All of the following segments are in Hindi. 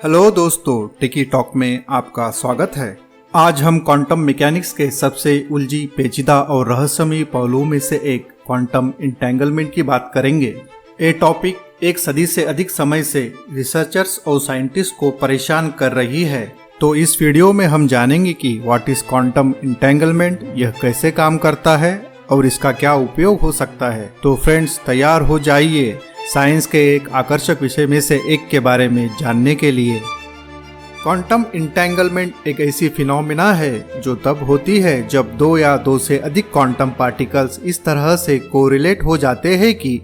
हेलो दोस्तों, टिकी टॉक में आपका स्वागत है। आज हम क्वांटम मैकेनिक्स के सबसे उलझी, पेचीदा और रहस्यमयी पहलुओं में से एक क्वांटम इंटेंगलमेंट की बात करेंगे। ये टॉपिक एक सदी से अधिक समय से रिसर्चर्स और साइंटिस्ट को परेशान कर रही है। तो इस वीडियो में हम जानेंगे कि व्हाट इज क्वांटम इंटेंगलमेंट, यह कैसे काम करता है और इसका क्या उपयोग हो सकता है। तो फ्रेंड्स, तैयार हो जाइए साइंस के एक आकर्षक विषय में से एक के बारे में जानने के लिए। क्वांटम इंटेंगलमेंट एक ऐसी फिनोमिना है जो तब होती है जब दो या दो से अधिक क्वांटम पार्टिकल्स इस तरह से कोरिलेट हो जाते हैं कि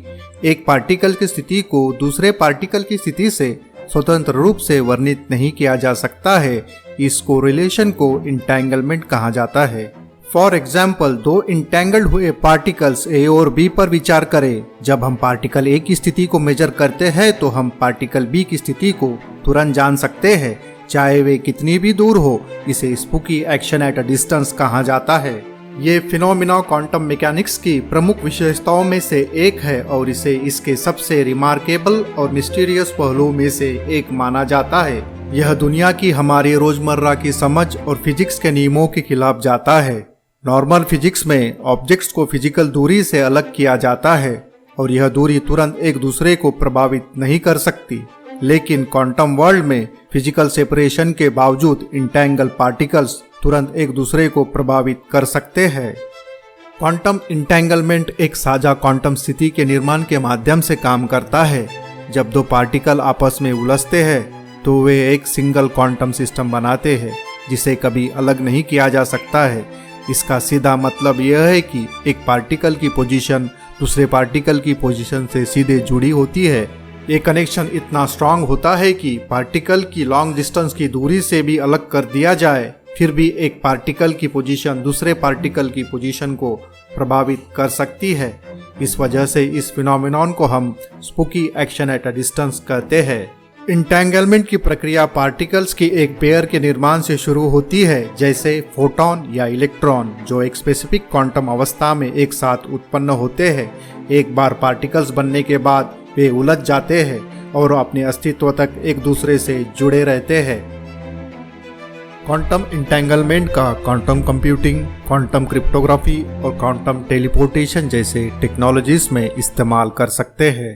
एक पार्टिकल की स्थिति को दूसरे पार्टिकल की स्थिति से स्वतंत्र रूप से वर्णित नहीं किया जा सकता है। इस कोरिलेशन को इंटेंगलमेंट कहा जाता है। फॉर एग्जाम्पल, दो इंटेंगल्ड हुए पार्टिकल्स ए और बी पर विचार करें। जब हम पार्टिकल ए की स्थिति को मेजर करते हैं तो हम पार्टिकल बी की स्थिति को तुरंत जान सकते हैं, चाहे वे कितनी भी दूर हो। इसे spooky action at a distance कहा जाता है। ये फिनोमिना क्वांटम मैकेनिक्स की प्रमुख विशेषताओं में से एक है और इसे इसके सबसे रिमार्केबल और मिस्टीरियस पहलुओं में से एक माना जाता है। यह दुनिया की हमारी रोजमर्रा की समझ और फिजिक्स के नियमों के खिलाफ जाता है। नॉर्मल फिजिक्स में ऑब्जेक्ट्स को फिजिकल दूरी से अलग किया जाता है और यह दूरी तुरंत एक दूसरे को प्रभावित नहीं कर सकती, लेकिन क्वांटम वर्ल्ड में फिजिकल सेपरेशन के बावजूद इंटेंगल पार्टिकल्स तुरंत एक दूसरे को प्रभावित कर सकते हैं। क्वांटम इंटेंगलमेंट एक साझा क्वांटम स्थिति के निर्माण के माध्यम से काम करता है। जब दो पार्टिकल आपस में उलझते हैं तो वे एक सिंगल क्वांटम सिस्टम बनाते हैं जिसे कभी अलग नहीं किया जा सकता है। इसका सीधा मतलब यह है कि एक पार्टिकल की पोजीशन दूसरे पार्टिकल की पोजीशन से सीधे जुड़ी होती है। ये कनेक्शन इतना स्ट्रांग होता है कि पार्टिकल की लॉन्ग डिस्टेंस की दूरी से भी अलग कर दिया जाए, फिर भी एक पार्टिकल की पोजीशन दूसरे पार्टिकल की पोजीशन को प्रभावित कर सकती है। इस वजह से इस फिनोमेनन को हम spooky action at a distance कहते हैं। इंटेंगलमेंट की प्रक्रिया पार्टिकल्स की एक पेयर के निर्माण से शुरू होती है, जैसे फोटॉन या इलेक्ट्रॉन, जो एक स्पेसिफिक क्वांटम अवस्था में एक साथ उत्पन्न होते हैं। एक बार पार्टिकल्स बनने के बाद वे उलझ जाते हैं और अपने अस्तित्व तक एक दूसरे से जुड़े रहते हैं। क्वांटम इंटेंगलमेंट का क्वांटम कंप्यूटिंग, क्वांटम क्रिप्टोग्राफी और क्वांटम टेलीपोर्टेशन जैसे टेक्नोलॉजीज में इस्तेमाल कर सकते हैं।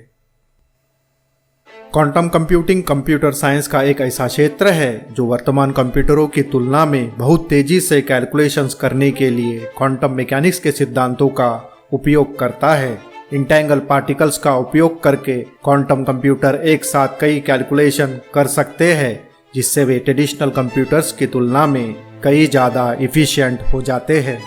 क्वांटम कंप्यूटिंग कंप्यूटर साइंस का एक ऐसा क्षेत्र है जो वर्तमान कंप्यूटरों की तुलना में बहुत तेजी से कैलकुलेशंस करने के लिए क्वांटम मैकेनिक्स के सिद्धांतों का उपयोग करता है। इंटेंगल पार्टिकल्स का उपयोग करके क्वांटम कंप्यूटर एक साथ कई कैलकुलेशन कर सकते हैं, जिससे वे ट्रेडिशनल कंप्यूटर्स की तुलना में कई ज़्यादा इफिशिएंट हो जाते हैं।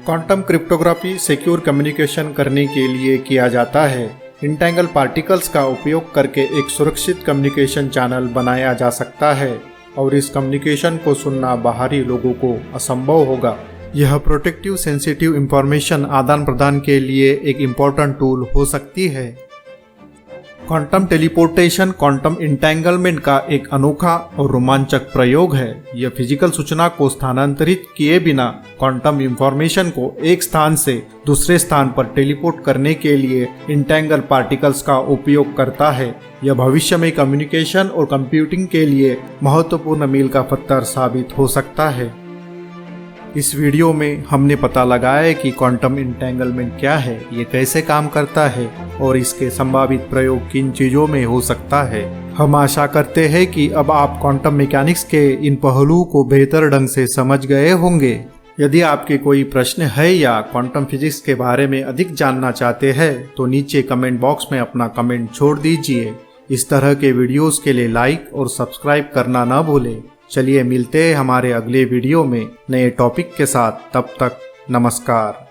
क्वांटम क्रिप्टोग्राफी सिक्योर कम्युनिकेशन करने के लिए किया जाता है। इंटेंगल पार्टिकल्स का उपयोग करके एक सुरक्षित कम्युनिकेशन चैनल बनाया जा सकता है और इस कम्युनिकेशन को सुनना बाहरी लोगों को असंभव होगा। यह प्रोटेक्टिव सेंसिटिव इंफॉर्मेशन आदान प्रदान के लिए एक इम्पोर्टेंट टूल हो सकती है। क्वांटम टेलीपोर्टेशन क्वांटम इंटेंगलमेंट का एक अनोखा और रोमांचक प्रयोग है। यह फिजिकल सूचना को स्थानांतरित किए बिना क्वांटम इंफॉर्मेशन को एक स्थान से दूसरे स्थान पर टेलीपोर्ट करने के लिए इंटेंगल पार्टिकल्स का उपयोग करता है। यह भविष्य में कम्युनिकेशन और कंप्यूटिंग के लिए महत्वपूर्ण मील का पत्थर साबित हो सकता है। इस वीडियो में हमने पता लगाया है कि क्वांटम इंटेंगलमेंट क्या है, ये कैसे काम करता है और इसके संभावित प्रयोग किन चीज़ों में हो सकता है। हम आशा करते हैं कि अब आप क्वांटम मैकेनिक्स के इन पहलुओं को बेहतर ढंग से समझ गए होंगे। यदि आपके कोई प्रश्न है या क्वांटम फिजिक्स के बारे में अधिक जानना चाहते हैं तो नीचे कमेंट बॉक्स में अपना कमेंट छोड़ दीजिए। इस तरह के वीडियोस के लिए लाइक और सब्सक्राइब करना न भूलें। चलिए मिलते हैं हमारे अगले वीडियो में नए टॉपिक के साथ। तब तक नमस्कार।